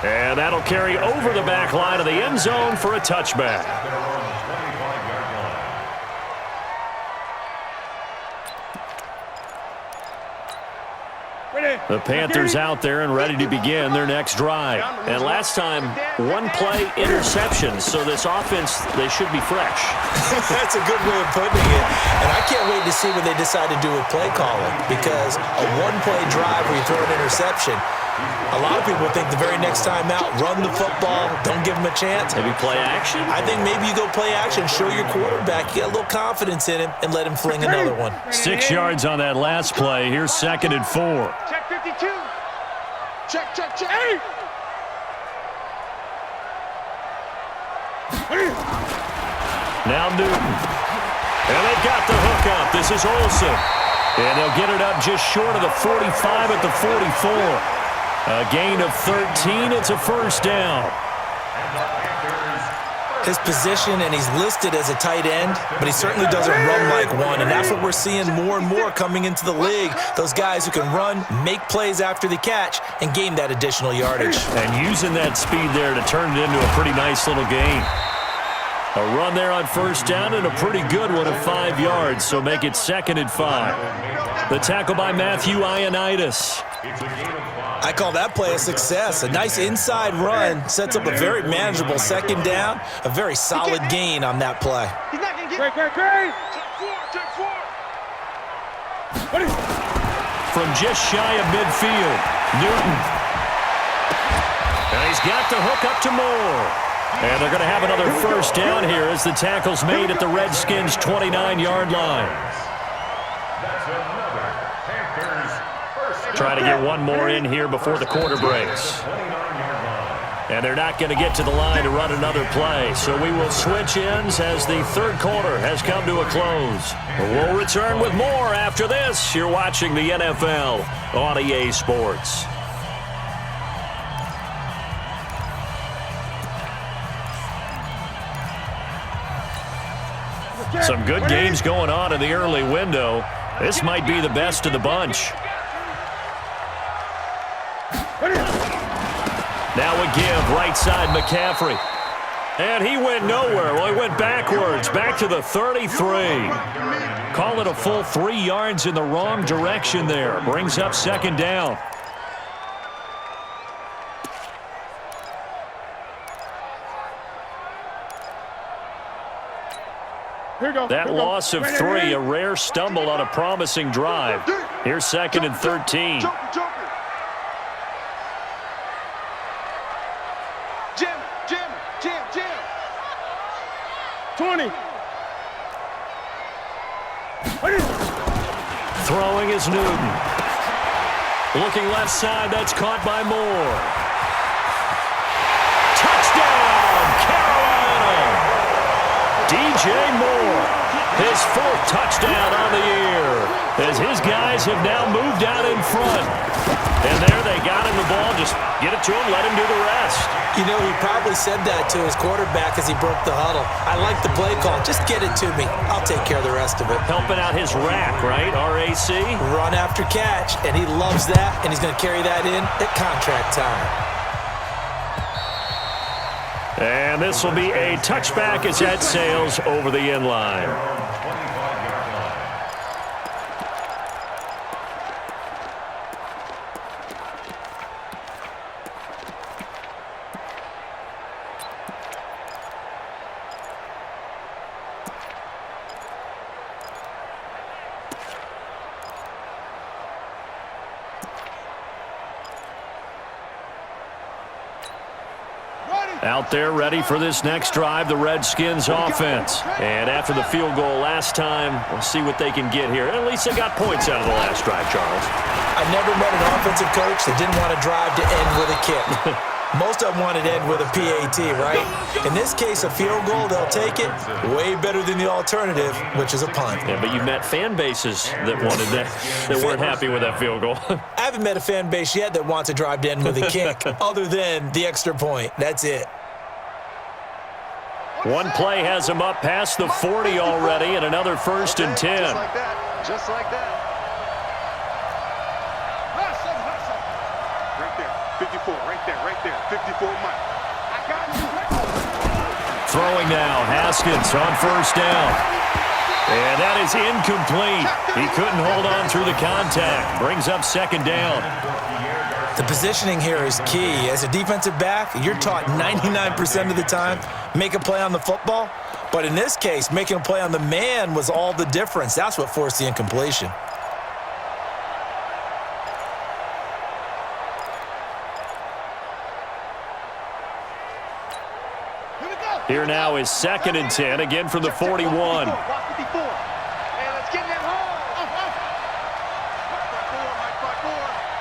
And that'll carry over the back line of the end zone for a touchback. The Panthers out there and ready to begin their next drive. And last time, one-play interception. So this offense, they should be fresh. That's a good way of putting it. And I can't wait to see what they decide to do with play calling. Because a one-play drive where you throw an interception, a lot of people think the very next time out, run the football, don't give them a chance. Maybe play action? I think maybe you go play action, show your quarterback, get a little confidence in him, and let him fling another one. 6 yards on that last play. Here's 2nd and 4. Check 52. Check. Hey! Now Newton. And they've got the hook up. This is Olsen. And they'll get it up just short of the 45 at the 44. A gain of 13. It's a first down. His position, and he's listed as a tight end, but he certainly doesn't run like one, and that's what we're seeing more and more coming into the league. Those guys who can run, make plays after the catch, and gain that additional yardage. And using that speed there to turn it into a pretty nice little gain. A run there on first down and a pretty good one of 5 yards, so make it 2nd and 5. The tackle by Matthew Ioannidis. I call that play a success. A nice inside run sets up a very manageable 2nd down. A very solid gain on that play. Great. From just shy of midfield, Newton. And he's got the hook up to Moore. And they're going to have another first down here as the tackle's made at the Redskins' 29-yard line. Try to get one more in here before the quarter breaks. And they're not going to get to the line to run another play. So we will switch ends as the third quarter has come to a close. We'll return with more after this. You're watching the NFL on EA Sports. Some good games going on in the early window. This might be the best of the bunch. Now a give, right side McCaffrey. And he went nowhere. Well, he went backwards, back to the 33. Call it a full 3 yards in the wrong direction there. Brings up 2nd down. That loss of 3, a rare stumble on a promising drive. Here's 2nd and 13. Jim. 20. Throwing is Newton. Looking left side, that's caught by Moore. Touchdown, Carolina! DJ Moore, his 4th touchdown on the year, as his guys have now moved out in front. And there they got him the ball. Just get it to him, let him do the rest. You know, he probably said that to his quarterback as he broke the huddle. I like the play call. Just get it to me. I'll take care of the rest of it. Helping out his rack, right? RAC? Run after catch, and he loves that, and he's going to carry that in at contract time. And this will be a touchback as that sails over the end line. Out there ready for this next drive, the Redskins offense. And after the field goal last time, we'll see what they can get here. At least they got points out of the last drive, Charles. I never met an offensive coach that didn't want to drive to end with a kick. Most of them wanted to end with a PAT, right? In this case, a field goal, they'll take it. Way better than the alternative, which is a punt. Yeah, but you've met fan bases that wanted that weren't happy with that field goal. I haven't met a fan base yet that wants to drive to end with a kick, other than the extra point. That's it. One play has him up past the 40 already, and another 1st and 10. Just like that. Just like that. Right there. 55. 54, right there, 54 Mike. I got you. Throwing now, Haskins on first down. And that is incomplete. He couldn't hold on through the contact. Brings up second down. The positioning here is key. As a defensive back, you're taught 99% of the time, make a play on the football. But in this case, making a play on the man was all the difference. That's what forced the incompletion. Here now is 2nd and 10, again from the 41. And let's get that home.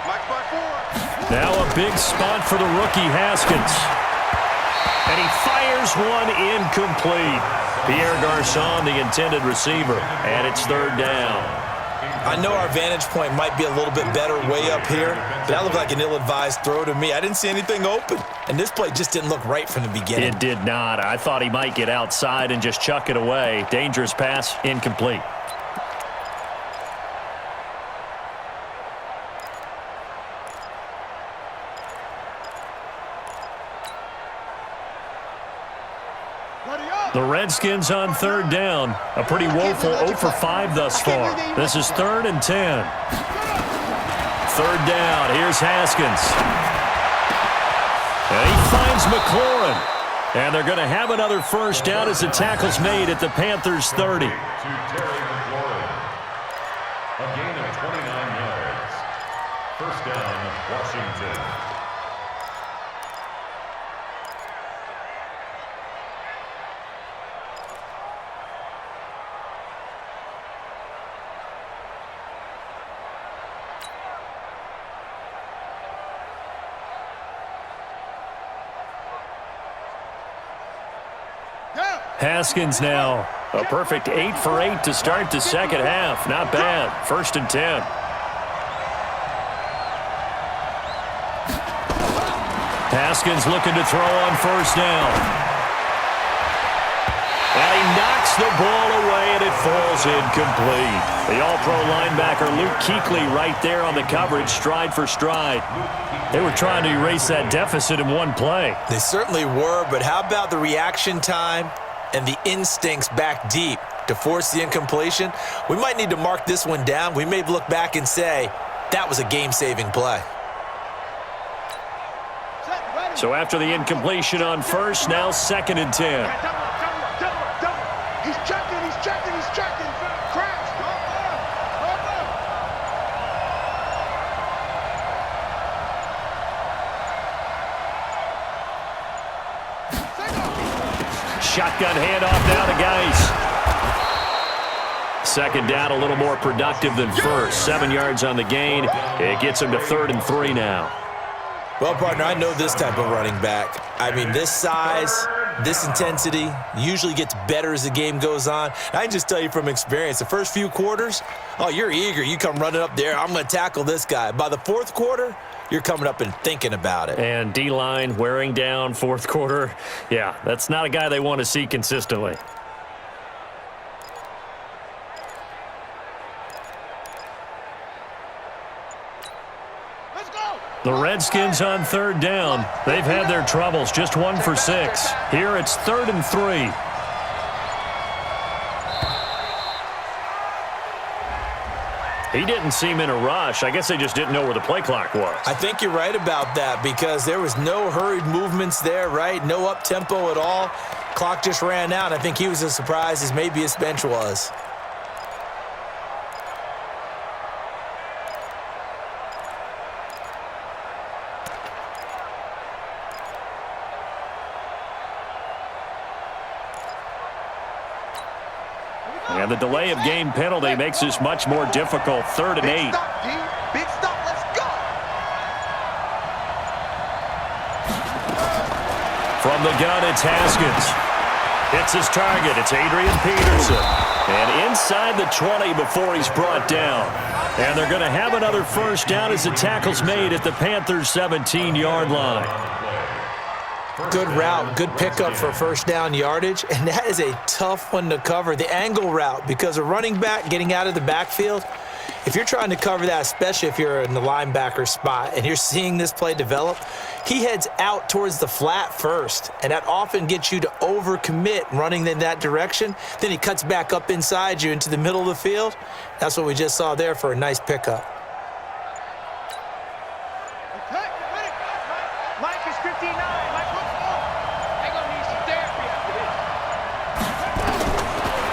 Mike by four. Now a big spot for the rookie Haskins. And he fires one incomplete. Pierre Garçon, the intended receiver, and it's 3rd down. I know our vantage point might be a little bit better way up here, but that looked like an ill-advised throw to me. I didn't see anything open, and this play just didn't look right from the beginning. It did not. I thought he might get outside and just chuck it away. Dangerous pass, incomplete. The Redskins on 3rd down. A pretty woeful 0 for 5 thus far. This is 3rd and 10. 3rd down. Here's Haskins. And he finds McLaurin. And they're going to have another first down as the tackle's made at the Panthers' 30. A gain of 29 yards. First down, Washington. Haskins now. A perfect 8 for 8 to start the second half. Not bad. 1st and 10. Haskins looking to throw on first down. And he knocks the ball away, and it falls incomplete. The all-pro linebacker Luke Kuechly right there on the coverage, stride for stride. They were trying to erase that deficit in one play. They certainly were, but how about the reaction time and the instincts back deep to force the incompletion? We might need to mark this one down. We may look back and say, that was a game-saving play. So after the incompletion on first, now 2nd and 10. He's checking. Crash. Shotgun handoff now to Geis. 2nd down, a little more productive than first. 7 yards on the gain. It gets him to 3rd and 3 now. Well, partner, I know this type of running back. I mean, this size, this intensity usually gets better as the game goes on. I can just tell you from experience, the first few quarters, oh, you're eager. You come running up there, I'm going to tackle this guy. By the 4th quarter, you're coming up and thinking about it. And D-line wearing down 4th quarter. Yeah, that's not a guy they want to see consistently. The Redskins on 3rd down. They've had their troubles, just 1 for 6. Here it's 3rd and 3. He didn't seem in a rush. I guess they just didn't know where the play clock was. I think you're right about that because there was no hurried movements there, right? No up-tempo at all. Clock just ran out. I think he was as surprised as maybe his bench was. And the delay of game penalty makes this much more difficult. 3rd and 8. Big stop, let's go. From the gun, it's Haskins. It's his target. It's Adrian Peterson. And inside the 20 before he's brought down. And they're going to have another first down as the tackle's made at the Panthers' 17-yard line. Good route, good pickup for first down yardage, and that is a tough one to cover. The angle route, because a running back getting out of the backfield, If you're trying to cover that, especially if you're in the linebacker spot and you're seeing this play develop, he heads out towards the flat first, and that often gets you to overcommit running in that direction. Then he cuts back up inside you into the middle of the field. That's what we just saw there for a nice pickup. Mike is 59. Mike, they're going to need some therapy after this.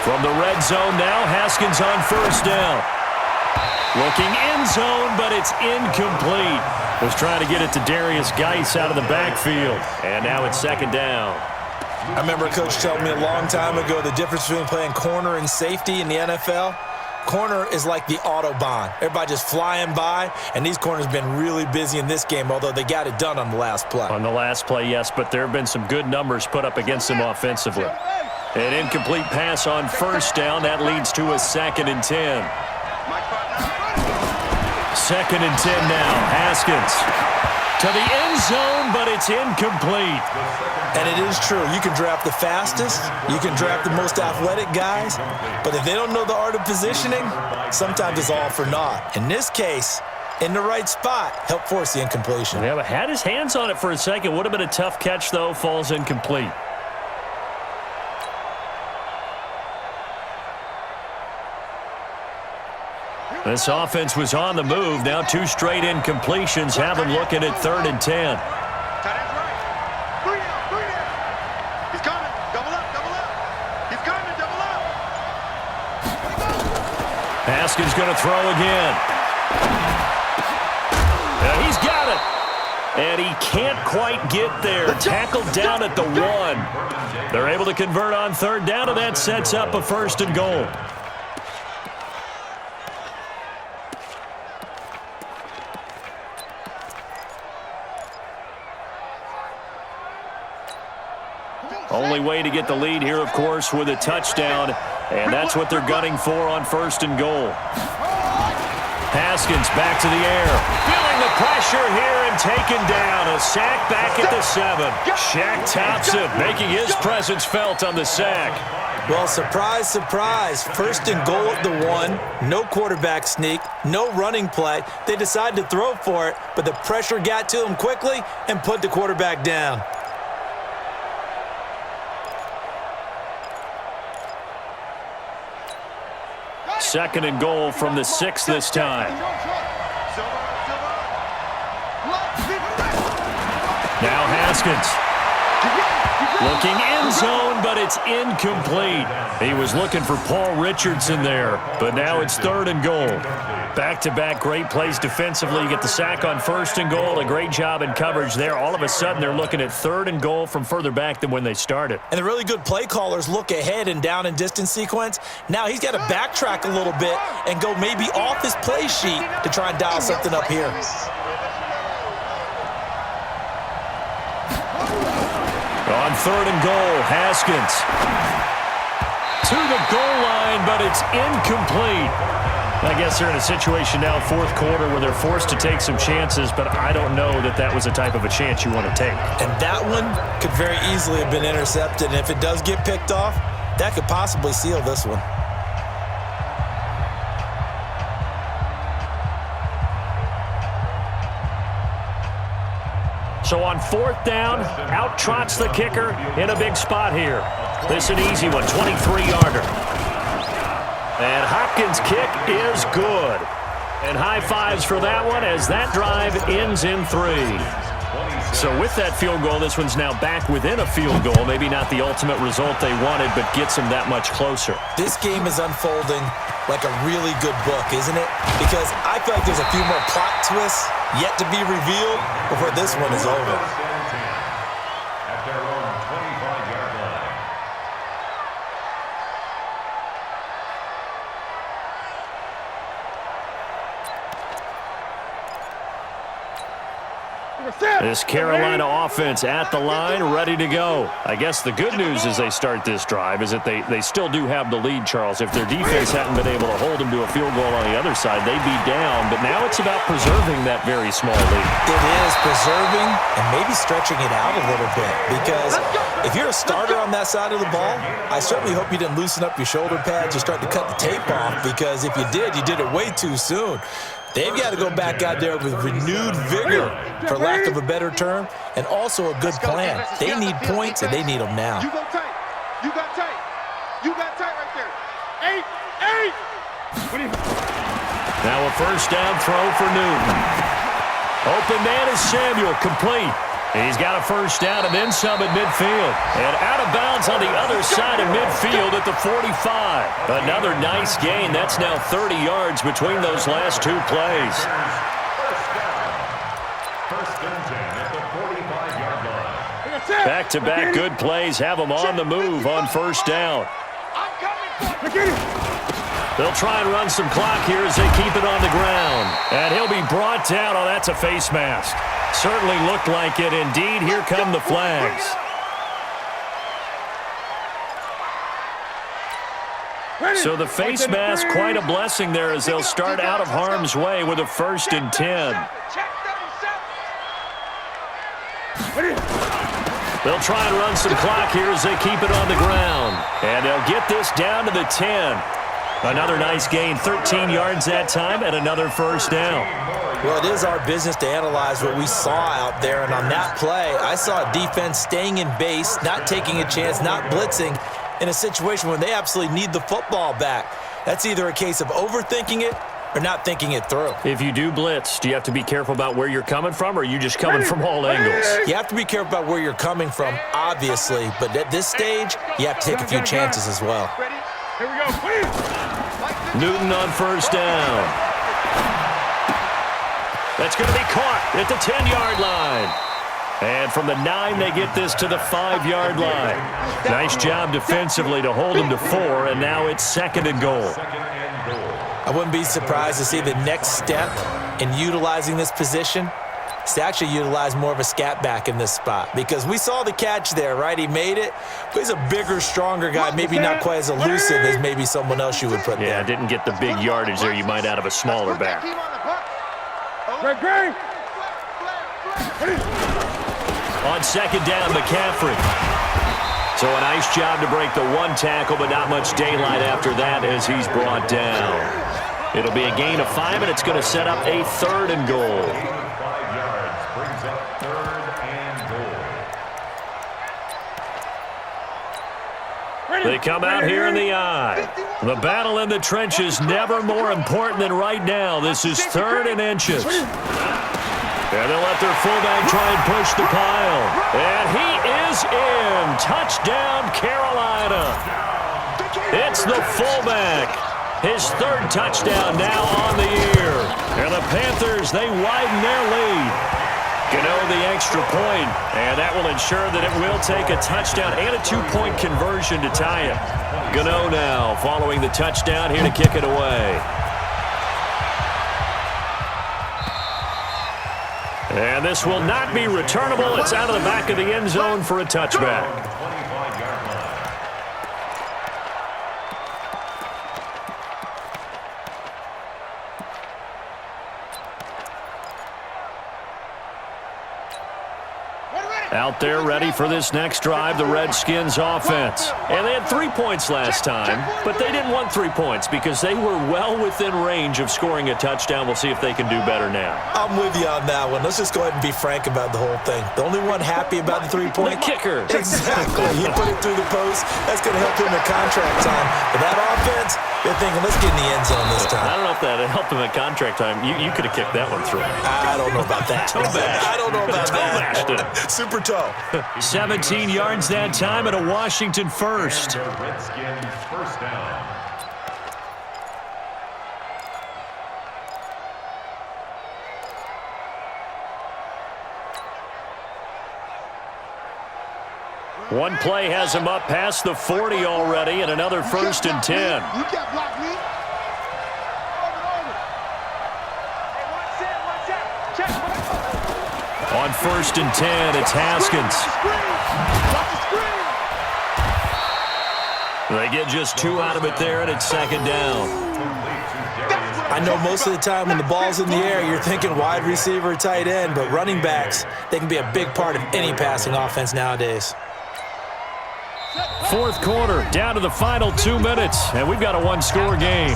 From the red zone now, Haskins on first down. Looking end zone, but it's incomplete. Was trying to get it to Darius Geis out of the backfield. And now it's second down. I remember a coach telling me a long time ago the difference between playing corner and safety in the NFL. Corner is like the Autobahn. Everybody just flying by, and these corners have been really busy in this game, although they got it done on the last play. On the last play, yes, but there have been some good numbers put up against them offensively. An incomplete pass on first down. That leads to a 2nd and 10. 2nd and 10 now. Haskins to the end zone, but it's incomplete. And it is true. You can draft the fastest. You can draft the most athletic guys. But if they don't know the art of positioning, sometimes it's all for naught. In this case, in the right spot, helped force the incompletion. Yeah, but had his hands on it for a second. Would have been a tough catch, though. Falls incomplete. This offense was on the move. Now 2 straight incompletions have them looking at 3rd and 10. Tight end's right. 3 down. He's coming. Double up. He's coming. Double up. Haskins going to throw again. He's got it. And he can't quite get there. Tackled down at the 1. They're able to convert on 3rd down, and that sets up a 1st and goal. Only way to get the lead here, of course, with a touchdown, and that's what they're gunning for on 1st and goal. Haskins back to the air. Feeling the pressure here and taken down. A sack back at the 7. Shaq Thompson making his presence felt on the sack. Well, surprise, surprise. 1st and goal at the 1. No quarterback sneak. No running play. They decided to throw for it, but the pressure got to them quickly and put the quarterback down. Second and goal from the 6 this time. Now Haskins. Looking end zone, but it's incomplete. He was looking for Paul Richardson there, but now it's 3rd and goal. Back-to-back great plays defensively. You get the sack on 1st and goal. A great job in coverage there. All of a sudden, they're looking at 3rd and goal from further back than when they started. And the really good play callers look ahead and down and distance sequence. Now he's got to backtrack a little bit and go maybe off his play sheet to try and dial something up here. On 3rd and goal, Haskins to the goal line, but it's incomplete. I guess they're in a situation now, 4th quarter, where they're forced to take some chances, but I don't know that that was the type of a chance you want to take. And that one could very easily have been intercepted, and if it does get picked off, that could possibly seal this one. So on 4th down, out trots the kicker in a big spot here. This is an easy one, 23-yarder. And Hopkins' kick is good. And high fives for that one as that drive ends in 3. So with that field goal, this one's now back within a field goal. Maybe not the ultimate result they wanted, but gets them that much closer. This game is unfolding like a really good book, isn't it? Because I feel like there's a few more plot twists yet to be revealed before this one is over. At their own 25-yard line. This Carolina offense at the line, ready to go. I guess the good news as they start this drive is that they still do have the lead, Charles. If their defense hadn't been able to hold them to a field goal on the other side, they'd be down. But now it's about preserving that very small lead. It is preserving and maybe stretching it out a little bit, because if you're a starter on that side of the ball, I certainly hope you didn't loosen up your shoulder pads or start to cut the tape off, because if you did it way too soon. They've got to go back out there with renewed vigor, for lack of a better term, and also a good plan. They need points, and they need them now. You go tight. You got tight. You got tight right there. 8. Now a first down throw for Newton. Open man is Samuel, complete. He's got a first down and then some at midfield. And out of bounds on the other side of midfield at the 45. Another nice gain. That's now 30 yards between those last two plays. First and 10 at the 45-yard line. Back-to-back good plays have them on the move on first down. They'll try and run some clock here as they keep it on the ground. And he'll be brought down. Oh, that's a face mask. Certainly looked like it. Indeed, here come the flags. So the face mask, quite a blessing there as they'll start out of harm's way with a first and 10. They'll try and run some clock here as they keep it on the ground. And they'll get this down to the 10. Another nice gain, 13 yards that time, and another first down. Well, it is our business to analyze what we saw out there, and on that play, I saw a defense staying in base, not taking a chance, not blitzing, in a situation where they absolutely need the football back. That's either a case of overthinking it or not thinking it through. If you do blitz, do you have to be careful about where you're coming from, or are you just coming from all angles? You have to be careful about where you're coming from, obviously, but at this stage, you have to take a few chances as well. Here we go, please. Newton on first down. That's going to be caught at the 10-yard line. And from the 9, they get this to the 5-yard line. Nice job defensively to hold them to 4, and now it's second and goal. I wouldn't be surprised to see the next step in utilizing this position is to actually utilize more of a scat back in this spot, because we saw the catch there, right? He made it, but he's a bigger, stronger guy, maybe not quite as elusive as maybe someone else you would put there. Yeah, didn't get the big yardage there you might out of a smaller back. On second down, McCaffrey. So a nice job to break the one tackle, but not much daylight after that as he's brought down. It'll be a gain of 5, and it's going to set up a third and goal. 5 yards brings up third and goal. They come out here in the eye. The battle in the trenches never more important than right now. This is third and inches. And they'll let their fullback try and push the pile. And he is in. Touchdown, Carolina. It's the fullback. His third touchdown now on the year. And the Panthers, they widen their lead. Gano the extra point, and that will ensure that it will take a touchdown and a 2-point conversion to tie it. Gano now following the touchdown here to kick it away. And this will not be returnable. It's out of the back of the end zone for a touchback. 25-yard line. Out there ready for this next drive, the Redskins offense. And they had 3 points last time, but they didn't want 3 points because they were well within range of scoring a touchdown. We'll see if they can do better now. I'm with you on that one. Let's just go ahead and be frank about the whole thing. The only one happy about the 3-point? The kicker. Exactly. He put it through the post. That's going to help him at contract time. But that offense, they're thinking, let's get in the end zone this time. I don't know if that helped him at contract time. You could have kicked that one through. I don't know about that. I don't know about that. Super toe. 17 yards that time and a Washington first. And the Redskins first down. One play has him up past the 40 already, and another first and 10. You can't block me. Over. Hey, watch that. Check. On 1st and 10, it's Haskins. They get just 2 out of it there, and it's 2nd down. I know most of the time when the ball's in the air, you're thinking wide receiver, tight end, but running backs, they can be a big part of any passing offense nowadays. 4th quarter, down to the final 2 minutes, and we've got a 1-score game.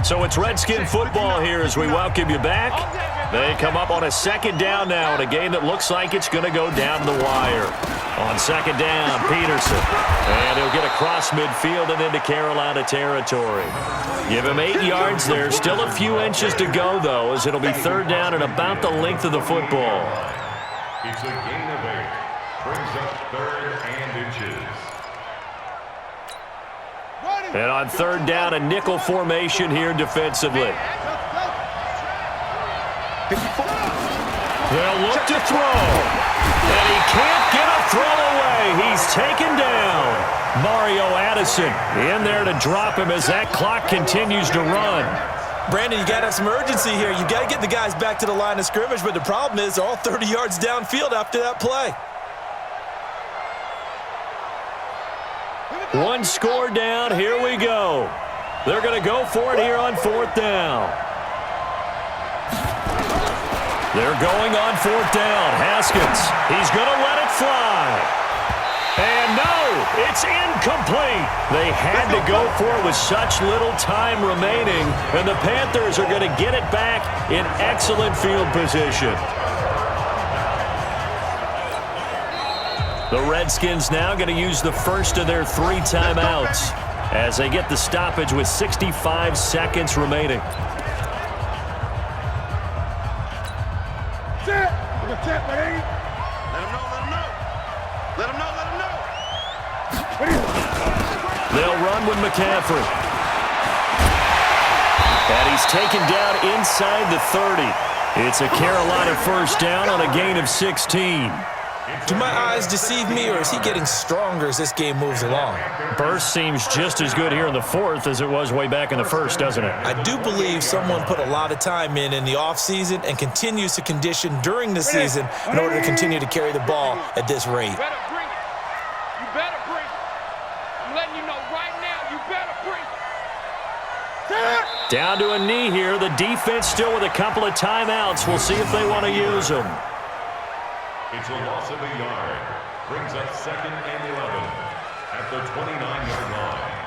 So it's Redskin football here as we welcome you back. They come up on a 2nd down now in a game that looks like it's going to go down the wire. On 2nd down, Peterson. And he'll get across midfield and into Carolina territory. Give him 8 yards there. Still a few inches to go, though, as it'll be 3rd down and about the length of the football. It's a gain of 8. Brings up 3rd and inches. And on 3rd down, a nickel formation here defensively. They'll look to throw. And he can't get a throw away. He's taken down. Mario Addison in there to drop him as that clock continues to run. Brandon, you got to have some urgency here. You got to get the guys back to the line of scrimmage, but the problem is they're all 30 yards downfield after that play. 1 score down. Here we go. They're going to go for it here on 4th down. They're going on 4th down. Haskins, he's going to let it fly. And no, it's incomplete. They had to go for it with such little time remaining, and the Panthers are going to get it back in excellent field position. The Redskins now going to use the first of their 3 timeouts as they get the stoppage with 65 seconds remaining. Let him know. They'll run with McCaffrey. And he's taken down inside the 30. It's a Carolina 1st down on a gain of 16. Do my eyes deceive me, or is he getting stronger as this game moves along? Burst seems just as good here in the 4th as it was way back in the 1st, doesn't it? I do believe someone put a lot of time in the offseason and continues to condition during the season in order to continue to carry the ball at this rate. You better bring it. You better bring it. I'm letting you know right now, you better bring it. Down to a knee here. The defense still with a couple of timeouts. We'll see if they want to use them. It's a loss of a yard. Brings up 2nd and 11 at the 29-yard line.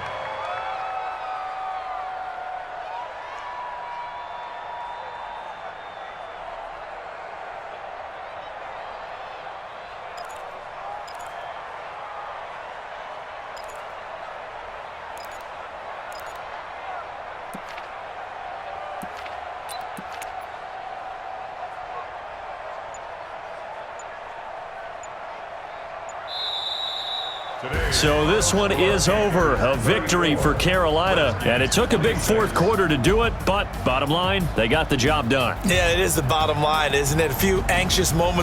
So this one is over. A victory for Carolina. And it took a big 4th quarter to do it, but bottom line, they got the job done. Yeah, it is the bottom line, isn't it? A few anxious moments